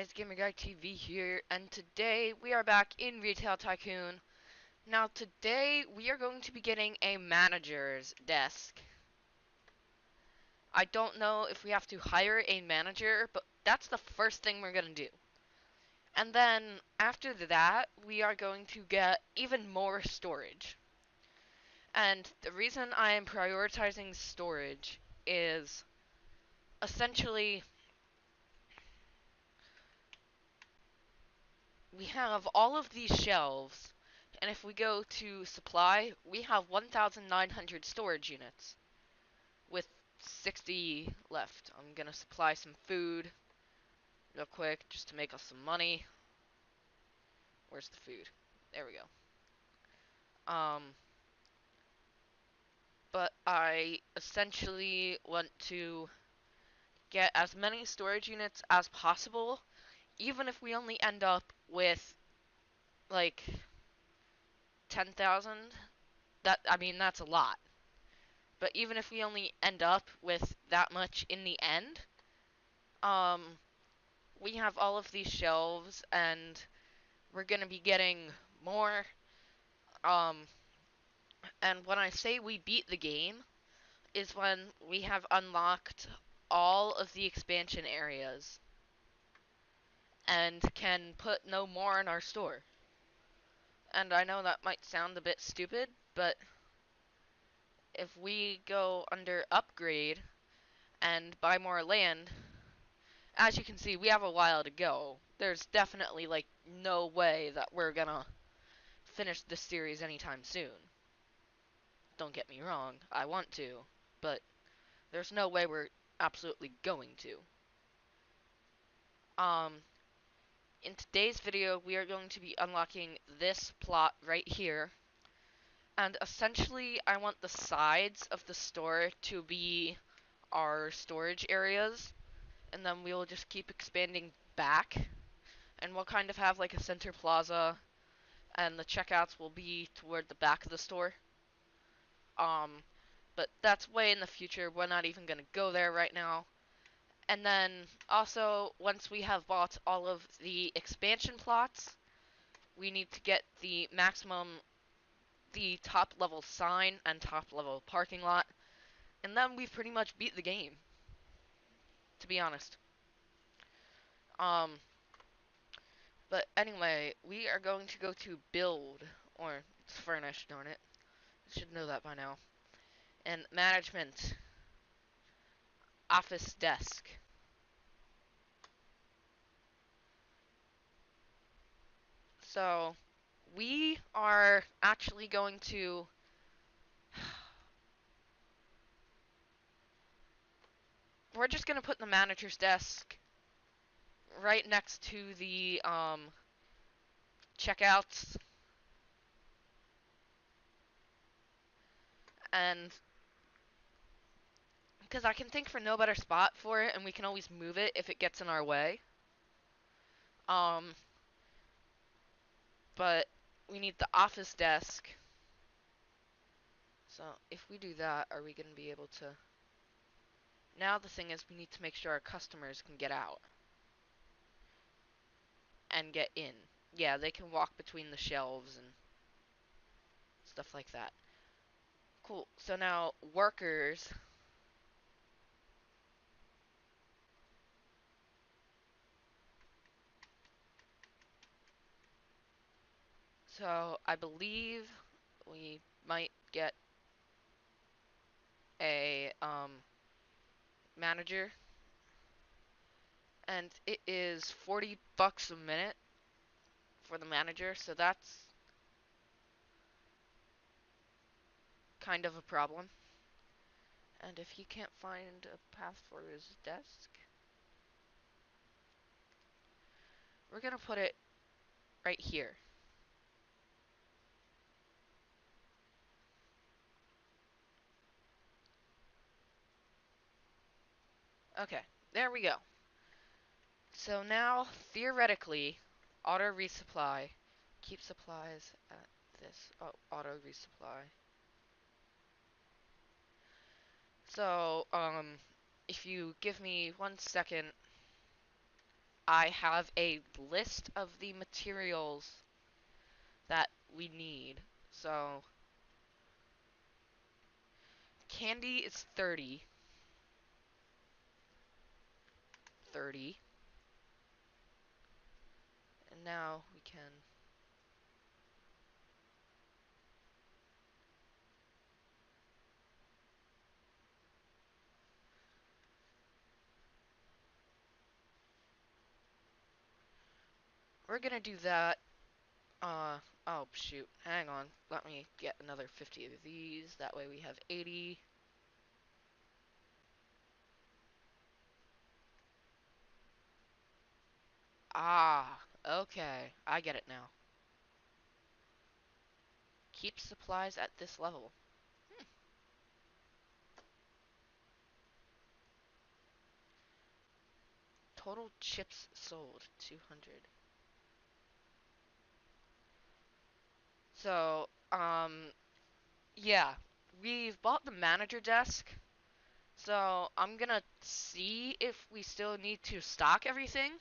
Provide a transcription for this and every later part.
guys, Gamer Guy TV here, and today we are back in Retail Tycoon. Now today we are going to be getting a manager's desk. I don't know if we have to hire a manager, but that's the first thing we're gonna do. And then after that, we are going to get even more storage. And the reason I am prioritizing storage is essentially we have all of these shelves, and if we go to supply, we have 1,900 storage units with 60 left. I'm gonna supply some food real quick just to make us some money. Where's the food? There we go. But I essentially want to get as many storage units as possible, even if we only end up with like 10,000. That's a lot. But even if we only end up with that much in the end, um, we have all of these shelves, and we're gonna be getting more. Um, and when I say we beat the game, is when we have unlocked all of the expansion areas and can put no more in our store. And I know that might sound a bit stupid, but if we go under upgrade and buy more land, as you can see, we have a while to go. There's definitely, like, no way that we're gonna finish this series anytime soon. Don't get me wrong, I want to, but there's no way we're absolutely going to. In today's video, we are going to be unlocking this plot right here. And essentially, I want the sides of the store to be our storage areas, and then we will just keep expanding back, and we'll kind of have like a center plaza, and the checkouts will be toward the back of the store. But that's way in the future. We're not even gonna go there right now. And then also, once we have bought all of the expansion plots, we need to get the top level sign and top level parking lot, and then we've pretty much beat the game, to be honest. Um, but anyway, we are going to go to build, or it's furnish, darn it. I should know that by now. And management, office desk. So, we are actually going to we're just going to put the manager's desk right next to the checkouts, and because I can think for no better spot for it, and we can always move it if it gets in our way. Um, but we need the office desk. So if we do that, are we going to be able to... Now the thing is, we need to make sure our customers can get out and get in. Yeah, they can walk between the shelves and stuff like that. Cool. So now, workers. So I believe we might get a manager, and it is 40 bucks a minute for the manager, so that's kind of a problem. And if he can't find a path for his desk, we're gonna put it right here. Okay, there we go. So now, theoretically, auto resupply. Keep supplies at this. Oh, auto resupply. So, if you give me 1 second, I have a list of the materials that we need. So, candy is 30. 30. And now we can. We're gonna do that. Oh shoot. Hang on. Let me get another 50 of these. That way we have 80. Ah, okay. I get it now. Keep supplies at this level. Hmm. Total chips sold, 200. So, yeah. We've bought the manager desk. So, I'm gonna see if we still need to stock everything.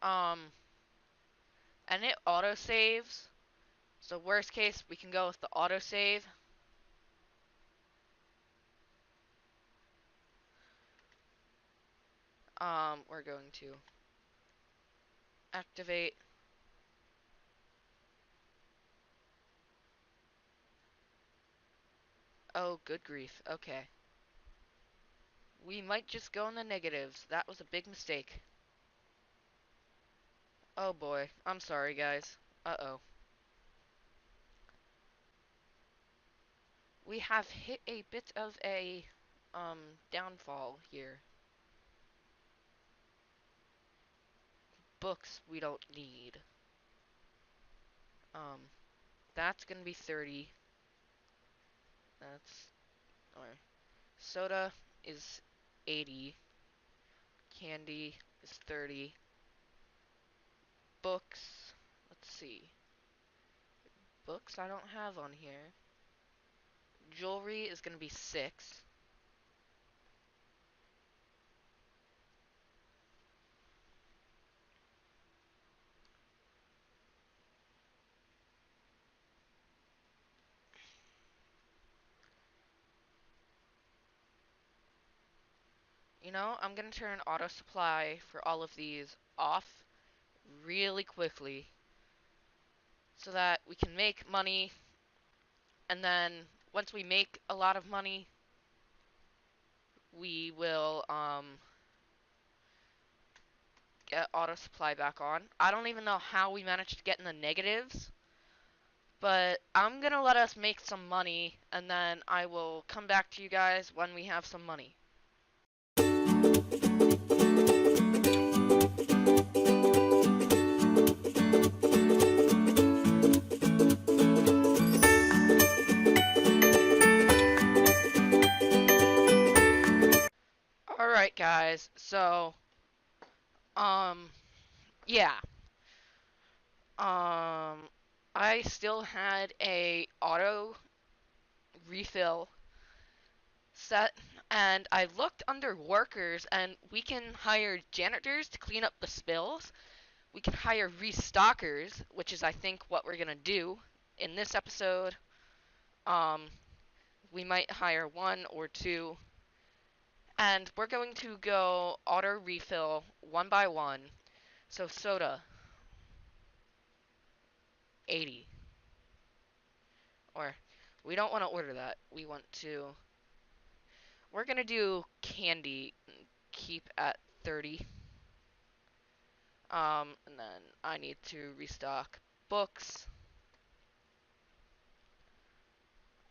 Um, and it auto saves. So, worst case, we can go with the auto save. We're going to activate. Oh, good grief. Okay. We might just go in the negatives. That was a big mistake. Oh boy. I'm sorry, guys. Uh-oh. We have hit a bit of a, downfall here. Books we don't need. Um, that's gonna be 30. That's, or, soda is 80. Candy is 30. Books, let's see. Books I don't have on here. Jewelry is gonna be 6. You know, I'm gonna turn auto supply for all of these off really quickly so that we can make money, and then once we make a lot of money, we will get auto supply back on. I don't even know how we managed to get in the negatives, but I'm gonna let us make some money, and then I will come back to you guys when we have some money. Alright guys, so um yeah. I still had a auto refill set, and I looked under workers, and we can hire janitors to clean up the spills. We can hire restockers, which is I think what we're gonna do in this episode. Um, we might hire one or two, and we're going to go auto refill one by one. So soda, 80. Or we don't want to order that. We want to. We're gonna do candy. Keep at 30. And then I need to restock books.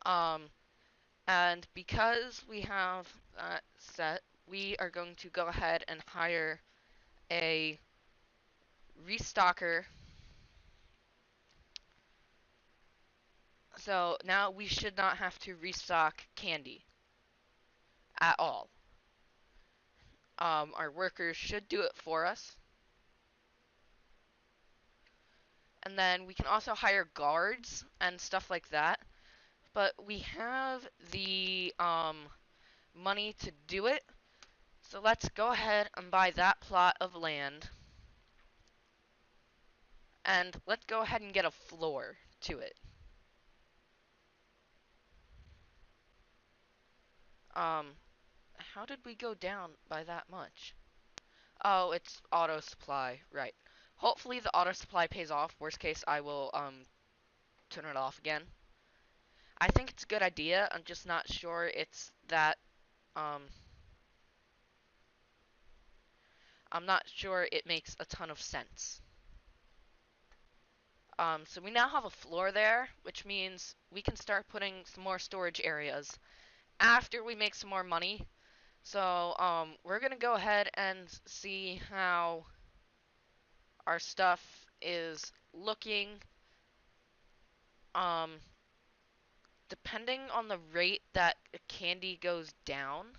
Um, and because we have that set, we are going to go ahead and hire a restocker. So now we should not have to restock candy at all. Our workers should do it for us. And then we can also hire guards and stuff like that. but we have the money to do it. So let's go ahead and buy that plot of land. And let's go ahead and get a floor to it. Um, how did we go down by that much? Oh, it's auto supply, right. Hopefully the auto supply pays off. Worst case, I will turn it off again. I think it's a good idea. I'm just not sure it's that um I'm not sure it makes a ton of sense. So we now have a floor there, which means we can start putting some more storage areas after we make some more money. So we're gonna go ahead and see how our stuff is looking. Um, Depending on the rate that candy goes down,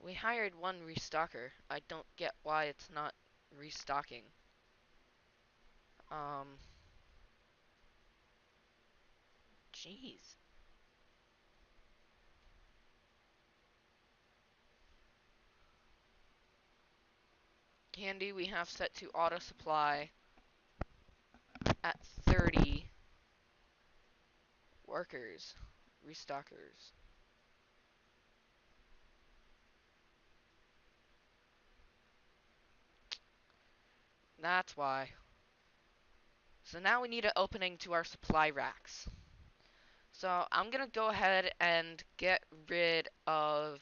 we hired one restocker. I don't get why it's not restocking. Um, Jeez. Candy we have set to auto supply at 30 workers, restockers. That's why. So now we need an opening to our supply racks. So I'm gonna go ahead and get rid of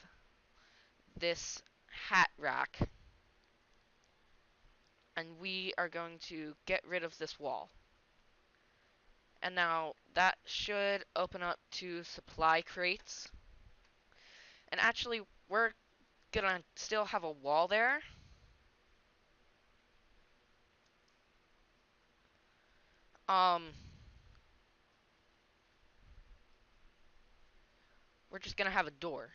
this hat rack, and we are going to get rid of this wall. And now that should open up to supply crates. And actually, we're gonna still have a wall there. Um, we're just gonna have a door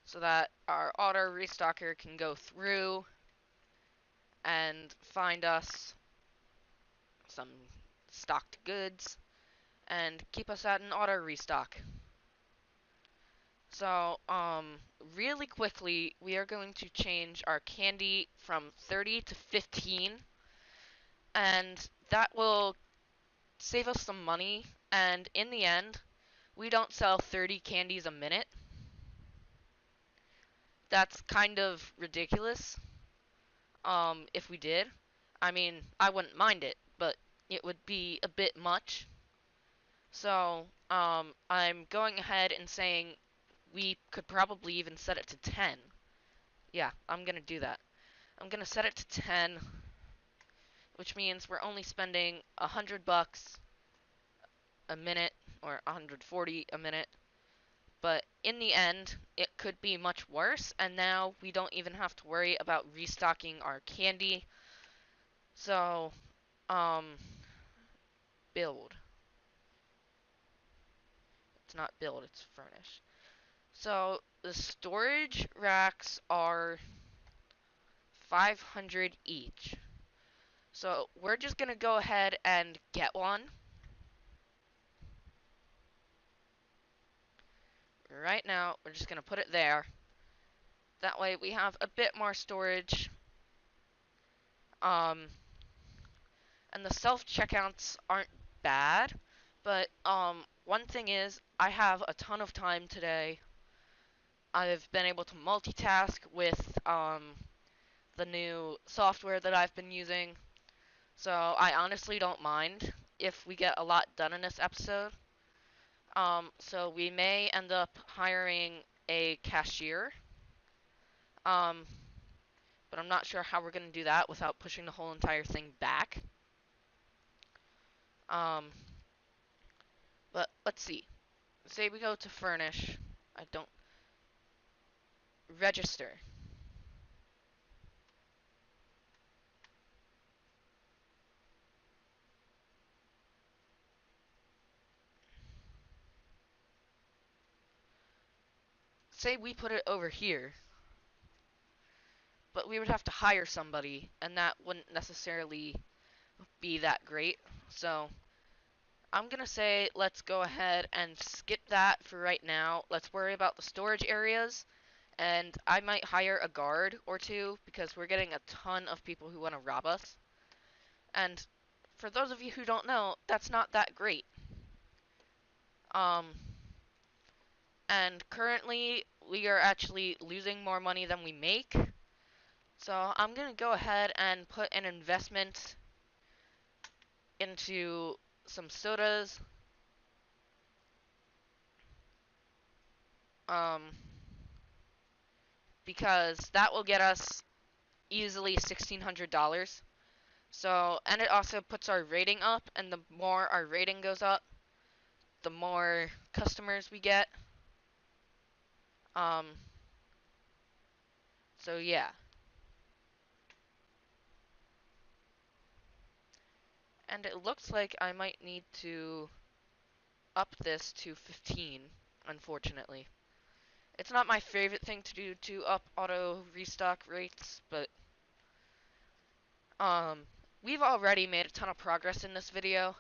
so that our auto restocker can go through and find us some stocked goods and keep us at an auto restock. So, really quickly, we are going to change our candy from 30 to 15, and that will save us some money. And in the end, we don't sell 30 candies a minute. That's kind of ridiculous, if we did. I mean, I wouldn't mind it, but it would be a bit much. So, I'm going ahead and saying we could probably even set it to 10. Yeah, I'm gonna do that. I'm gonna set it to 10, which means we're only spending 100 bucks a minute or 140 a minute. But in the end, it could be much worse, and now we don't even have to worry about restocking our candy. So, um, build. It's not build, it's furnish. So, the storage racks are 500 each. So, we're just gonna go ahead and get one. Right now, we're just gonna put it there. That way we have a bit more storage. Um, and the self-checkouts aren't bad, but one thing is I have a ton of time today. I've been able to multitask with the new software that I've been using, so I honestly don't mind if we get a lot done in this episode. So we may end up hiring a cashier, um, but I'm not sure how we're going to do that without pushing the whole entire thing back. Um, but let's see. Say we go to furnish. I don't register. Say we put it over here. but we would have to hire somebody, and that wouldn't necessarily be that great. So I'm gonna say let's go ahead and skip that for right now. Let's worry about the storage areas, and I might hire a guard or two because we're getting a ton of people who want to rob us. And for those of you who don't know, that's not that great. Um, and currently we are actually losing more money than we make. So I'm gonna go ahead and put an investment into some sodas. Um, because that will get us easily $1,600. So, and it also puts our rating up, and the more our rating goes up, the more customers we get. Um, so yeah. And it looks like I might need to up this to 15, unfortunately. It's not my favorite thing to do to up auto restock rates, but um, we've already made a ton of progress in this video.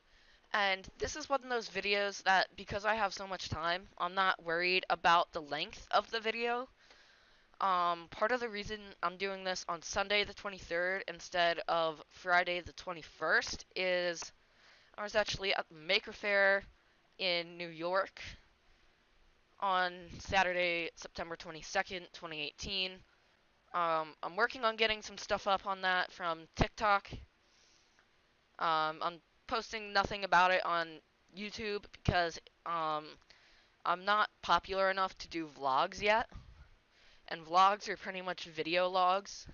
And this is one of those videos that, because I have so much time, I'm not worried about the length of the video. Part of the reason I'm doing this on Sunday the 23rd instead of Friday the 21st is I was actually at the Maker Faire in New York on Saturday, September 22nd, 2018. I'm working on getting some stuff up on that from TikTok. I'm posting nothing about it on YouTube because I'm not popular enough to do vlogs yet. And vlogs are pretty much video logs.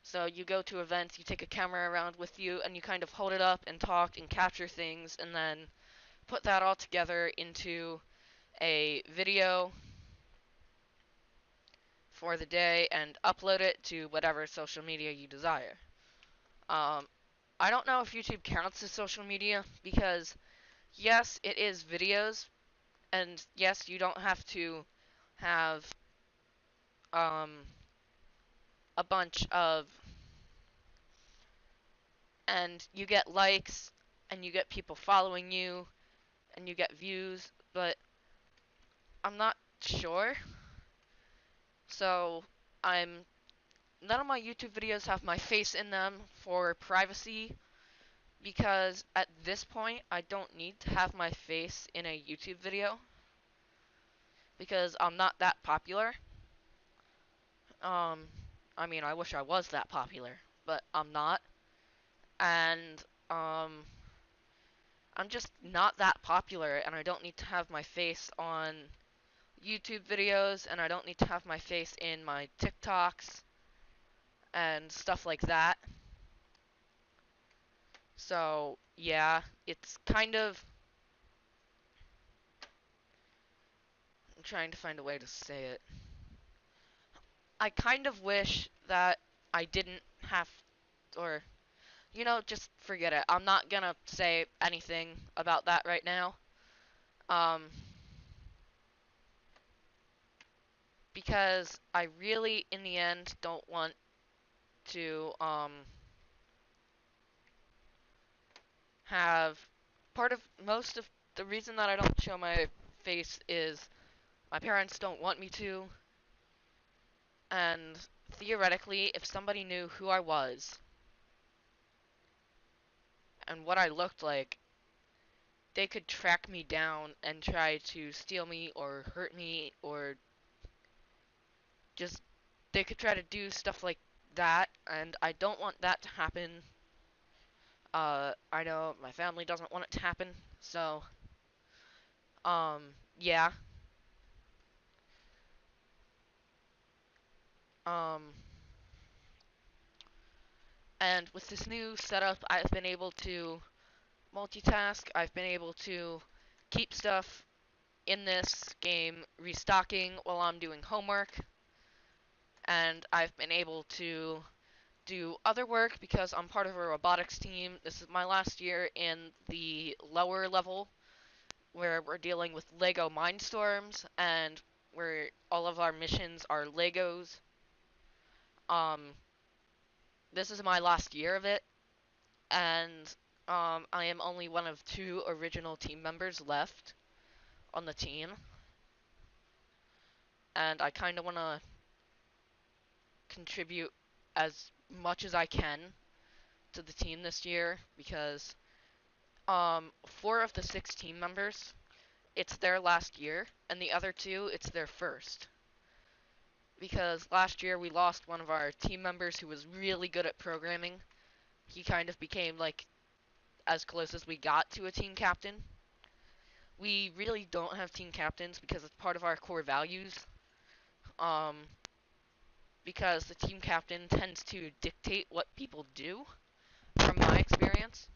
So you go to events, you take a camera around with you, and you kind of hold it up and talk and capture things, and then put that all together into a video for the day and upload it to whatever social media you desire. Um, I don't know if YouTube counts as social media because, yes, it is videos, and yes, you don't have to have um, a bunch of, and you get likes, and you get people following you, and you get views, but I'm not sure. So I'm none of my YouTube videos have my face in them for privacy because at this point I don't need to have my face in a YouTube video because I'm not that popular. Um I mean, I wish I was that popular, but I'm not. And um I'm just not that popular and I don't need to have my face on YouTube videos and I don't need to have my face in my TikToks and stuff like that. So, yeah, it's kind of. I'm trying to find a way to say it. I kind of wish that I didn't have. Or, just forget it. I'm not gonna say anything about that right now. Um, because I really, in the end, don't want to, have. Part of. Most of the reason that I don't show my face is my parents don't want me to, and theoretically, if somebody knew who I was and what I looked like, they could track me down and try to steal me or hurt me or just they could try to do stuff like that, and I don't want that to happen. I know my family doesn't want it to happen, so yeah. Um and with this new setup, I've been able to multitask. I've been able to keep stuff in this game restocking while I'm doing homework, and I've been able to do other work because I'm part of a robotics team. This is my last year in the lower level where we're dealing with Lego Mindstorms and where all of our missions are Legos. Um, this is my last year of it, and I am only one of two original team members left on the team, and I kind of want to contribute as much as I can to the team this year because four of the six team members, it's their last year, and the other two, it's their first. Because last year we lost one of our team members who was really good at programming. He kind of became like as close as we got to a team captain. We really don't have team captains because it's part of our core values. Um, because the team captain tends to dictate what people do, from my experience,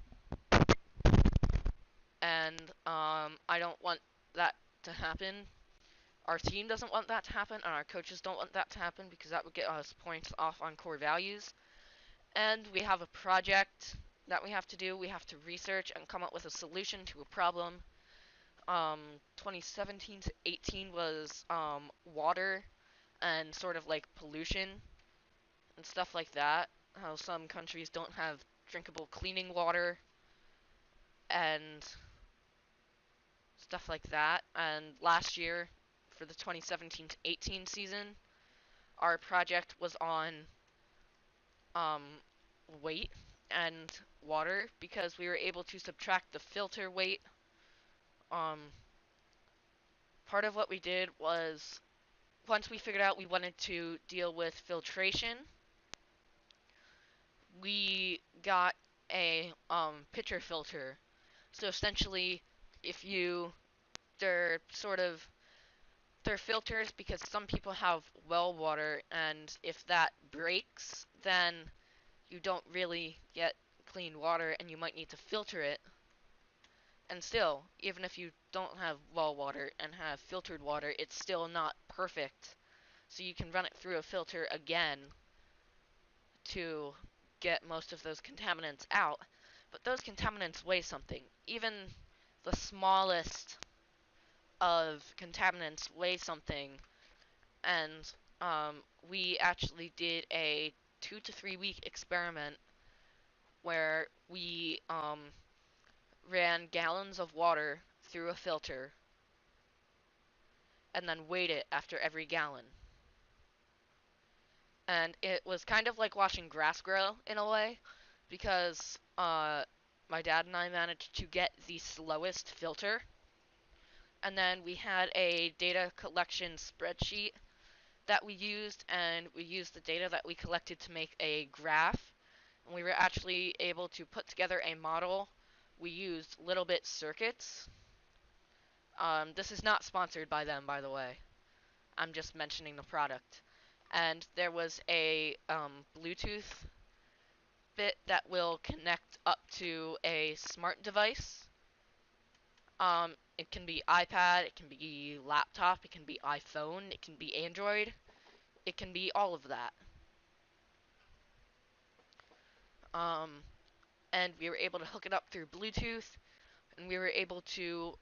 and I don't want that to happen. Our team doesn't want that to happen, and our coaches don't want that to happen because that would get us points off on core values. And we have a project that we have to do. We have to research and come up with a solution to a problem. 2017 to 18 was water and sort of like pollution and stuff like that. How some countries don't have drinkable cleaning water and stuff like that. And last year, for the 2017 to 18 season, our project was on um, weight and water because we were able to subtract the filter weight. Um, Part of what we did was once we figured out we wanted to deal with filtration, we got a pitcher filter. So essentially, if you they're sort of they're filters because some people have well water, and if that breaks, then you don't really get clean water, and you might need to filter it. And still, even if you don't have well water and have filtered water, it's still not perfect. So you can run it through a filter again to get most of those contaminants out. But those contaminants weigh something. Even the smallest of contaminants weigh something. And we actually did a 2 to 3 week experiment where we ran gallons of water through a filter and then weighed it after every gallon. And it was kind of like watching grass grow in a way because my dad and I managed to get the slowest filter. And then we had a data collection spreadsheet that we used, and we used the data that we collected to make a graph. And we were actually able to put together a model. We used Little Bit Circuits. This is not sponsored by them, by the way. I'm just mentioning the product. And there was a Bluetooth bit that will connect up to a smart device. It can be iPad, it can be laptop, it can be iPhone, it can be Android, it can be all of that. Um, and we were able to hook it up through Bluetooth, and we were able to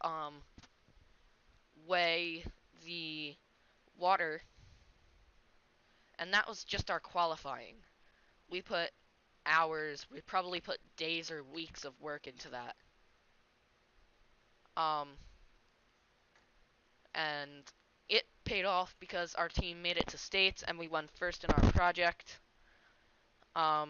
weigh the water, and that was just our qualifying. We put hours, we probably put days or weeks of work into that. Um, and it paid off because our team made it to states and we won first in our project. Um,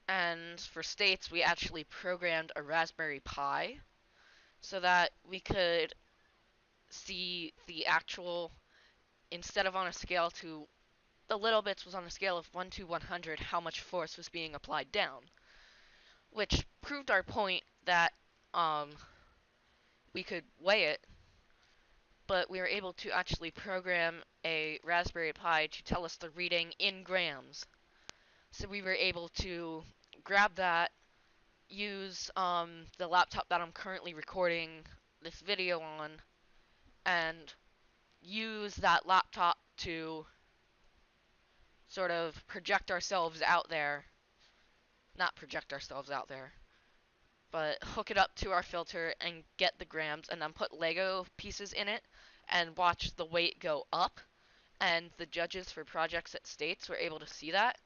and for states, we actually programmed a Raspberry Pi so that we could see the actual, instead of on a scale to, the little bits was on a scale of 1 to 100, how much force was being applied down, which proved our point that um, we could weigh it, but we were able to actually program a Raspberry Pi to tell us the reading in grams. So we were able to grab that, use the laptop that I'm currently recording this video on, and use that laptop to sort of project ourselves out there. Not project ourselves out there, but hook it up to our filter and get the grams, and then put Lego pieces in it and watch the weight go up. and the judges for projects at states were able to see that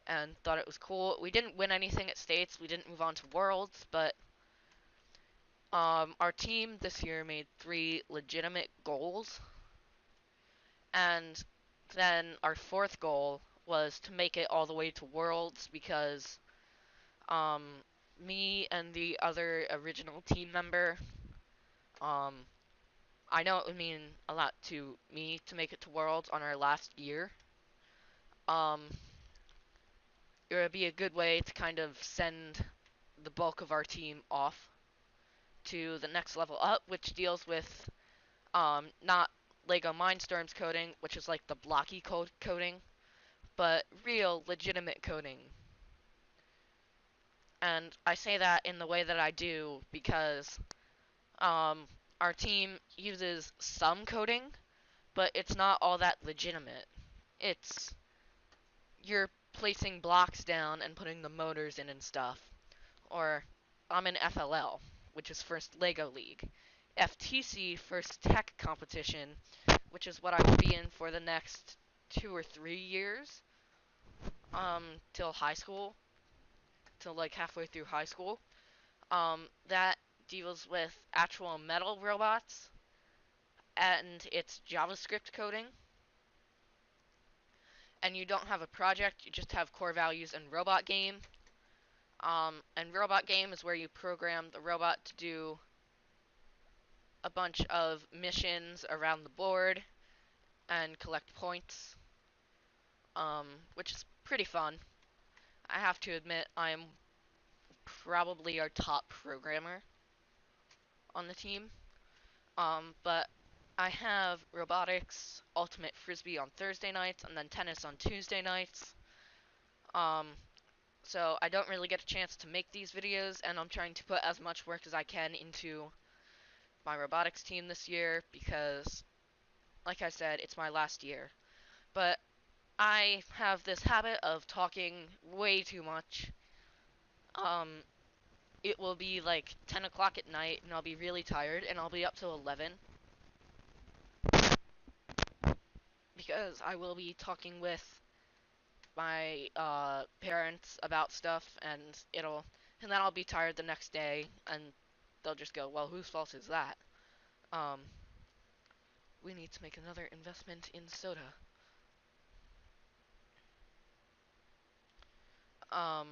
and thought it was cool. We didn't win anything at states. We didn't move on to worlds, but our team this year made 3 legitimate goals, and then our fourth goal was to make it all the way to worlds because um, me and the other original team member, um, I know it would mean a lot to me to make it to worlds on our last year. Um, it would be a good way to kind of send the bulk of our team off to the next level up, which deals with not Lego Mindstorms coding, which is like the blocky coding, but real legitimate coding. And I say that in the way that I do because um, our team uses some coding, but it's not all that legitimate. It's you're placing blocks down and putting the motors in and stuff. Or I'm in FLL, which is First Lego League. FTC, First Tech Competition, which is what I will be in for the next 2 or 3 years, till high school, till like halfway through high school. That deals with actual metal robots, and it's JavaScript coding. And you don't have a project, you just have core values and robot game. And robot game is where you program the robot to do a bunch of missions around the board and collect points, which is pretty fun. I have to admit, I am probably our top programmer on the team. But I have robotics, ultimate frisbee on Thursday nights, and then tennis on Tuesday nights. Um, so I don't really get a chance to make these videos, and I'm trying to put as much work as I can into my robotics team this year because, like I said, it's my last year. But I have this habit of talking way too much. Um, it will be like 10 o'clock at night, and I'll be really tired, and I'll be up till 11 because I will be talking with my parents about stuff, and and then I'll be tired the next day, and they'll just go, "Well, whose fault is that?" Um, we need to make another investment in soda. Um,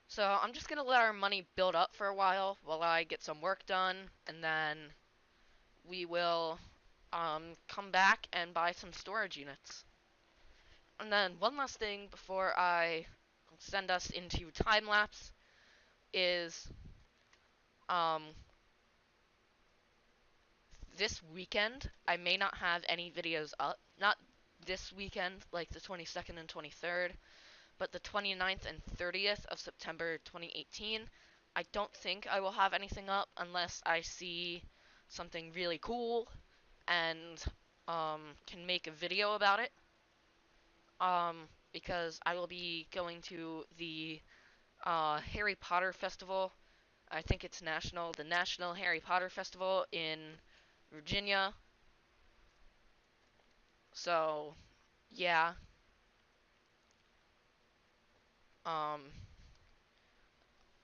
so I'm just gonna let our money build up for a while I get some work done, and then we will come back and buy some storage units. And then one last thing before I send us into time lapse is um, this weekend I may not have any videos up. Not this weekend, like the 22nd and 23rd, but the 29th and 30th of September 2018. I don't think I will have anything up unless I see something really cool and can make a video about it. Because I will be going to the Harry Potter Festival. I think it's the National Harry Potter Festival in Virginia. So, yeah. Um,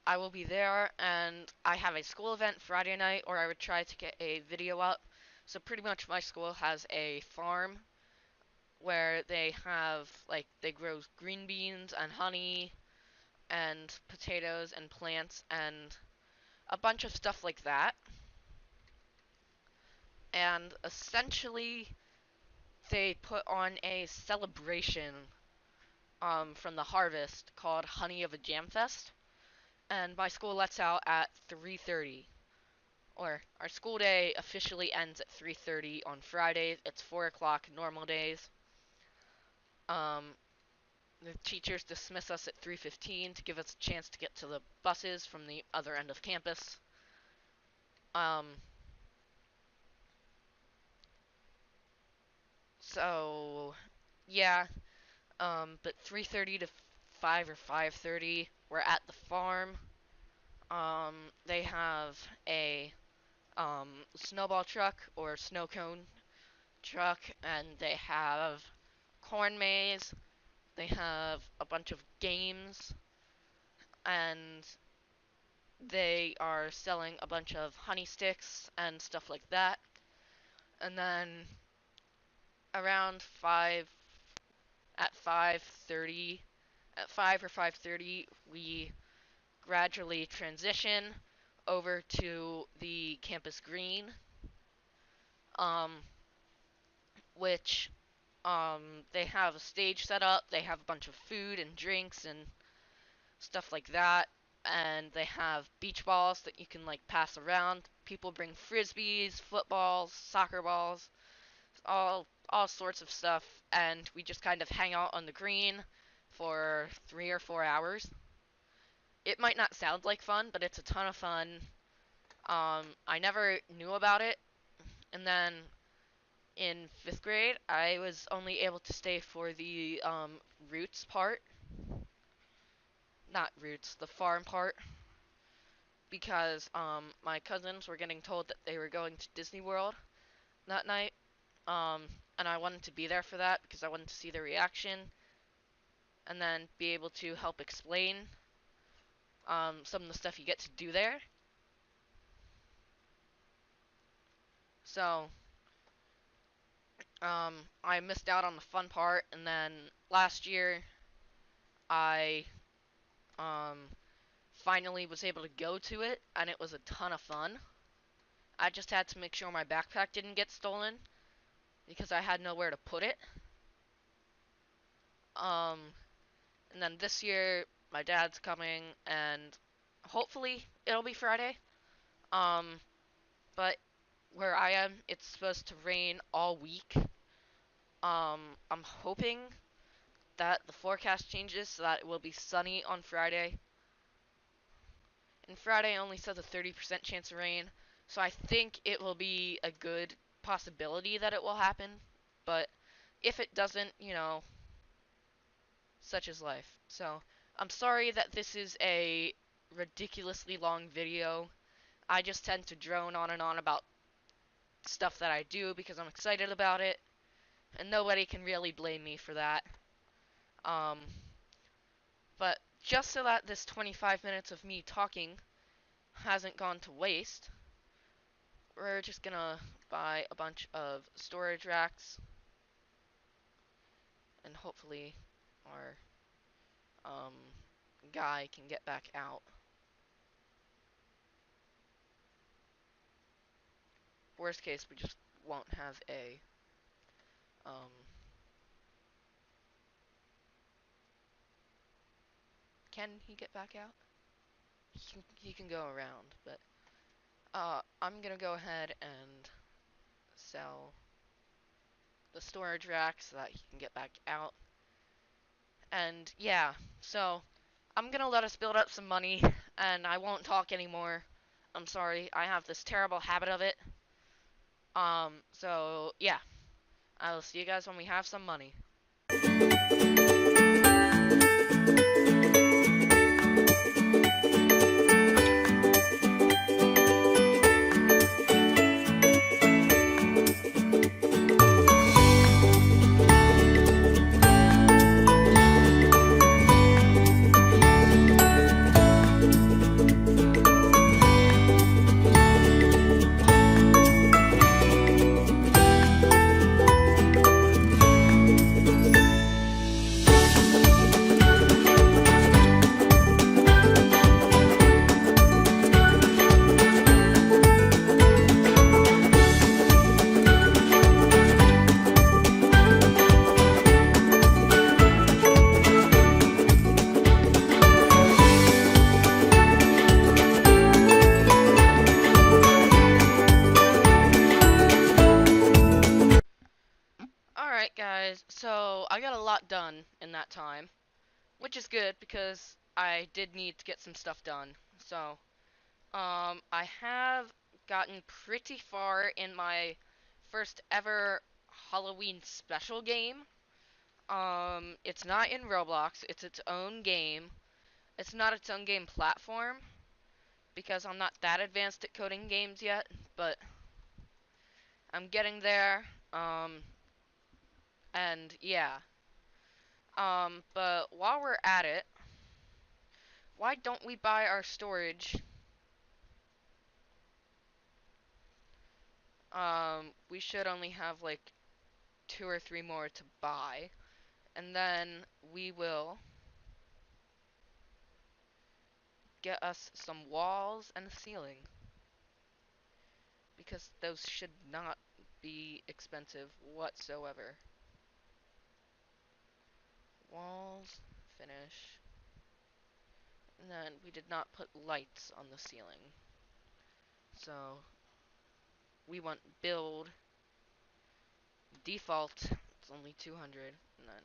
I will be there, and I have a school event Friday night, or I would try to get a video up. So pretty much my school has a farm where they grow green beans and honey and potatoes and plants and a bunch of stuff like that. And essentially, they put on a celebration from the harvest called Honey of a Jam Fest. And my school lets out at 3:30. Or our school day officially ends at 3:30 on Fridays. It's 4 o'clock normal days. Um, the teachers dismiss us at 3:15 to give us a chance to get to the buses from the other end of campus. Um, so yeah, but 3:30 to 5 or 5:30, we're at the farm. They have a snowball truck or snow cone truck, and they have corn maze. They have a bunch of games, and they are selling a bunch of honey sticks and stuff like that. And then around 5 at 5:30 at 5 or 5:30 we gradually transition over to the campus green, um, which they have a stage set up. They have a bunch of food and drinks and stuff like that, and they have beach balls that you can like pass around. People bring frisbees, footballs, soccer balls, all sorts of stuff, and we just kind of hang out on the green for 3 or 4 hours. It might not sound like fun, but it's a ton of fun. I never knew about it, and then in fifth grade, I was only able to stay for the roots part, not roots, the farm part, because my cousins were getting told that they were going to Disney World that night, um, and I wanted to be there for that because I wanted to see their reaction and then be able to help explain some of the stuff you get to do there. So I missed out on the fun part, and then last year I um, finally was able to go to it, and it was a ton of fun. I just had to make sure my backpack didn't get stolen because I had nowhere to put it. Um, and then this year, my dad's coming, and hopefully it'll be Friday. Um, but where I am, it's supposed to rain all week. I'm hoping that the forecast changes so that it will be sunny on Friday. And Friday only says a 30% chance of rain, so I think it will be a good possibility that it will happen. But if it doesn't, such is life. So I'm sorry that this is a ridiculously long video. I just tend to drone on and on about stuff that I do because I'm excited about it, and nobody can really blame me for that. Um, but just so that this 25 minutes of me talking hasn't gone to waste, we're just gonna buy a bunch of storage racks, and hopefully our um, guy can get back out. Worst case, we just won't have a um, can he get back out? He can go around, but I'm gonna go ahead and sell the storage rack so that he can get back out. And yeah, so I'm gonna let us build up some money, and I won't talk anymore. I'm sorry, I have this terrible habit of it. So yeah, I will see you guys when we have some money. Alright, guys, so I got a lot done in that time, which is good because I did need to get some stuff done. So, I have gotten pretty far in my first ever Halloween special game. It's not in Roblox, it's its own game. It's not its own game platform because I'm not that advanced at coding games yet, but I'm getting there. Um, and yeah. But while we're at it, why don't we buy our storage? We should only have like 2 or 3 more to buy. And then we will get us some walls and a ceiling. Because those should not be expensive whatsoever. Walls, finish. And then we did not put lights on the ceiling. So we want build default. It's only 200. And then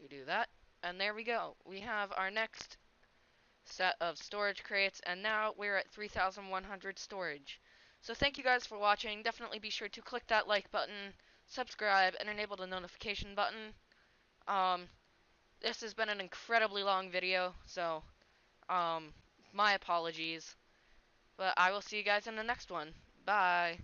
we do that. And there we go. We have our next set of storage crates, and now we're at 3,100 storage. So thank you guys for watching. Definitely be sure to click that like button, subscribe, and enable the notification button. Um, this has been an incredibly long video, so my apologies. But I will see you guys in the next one. Bye.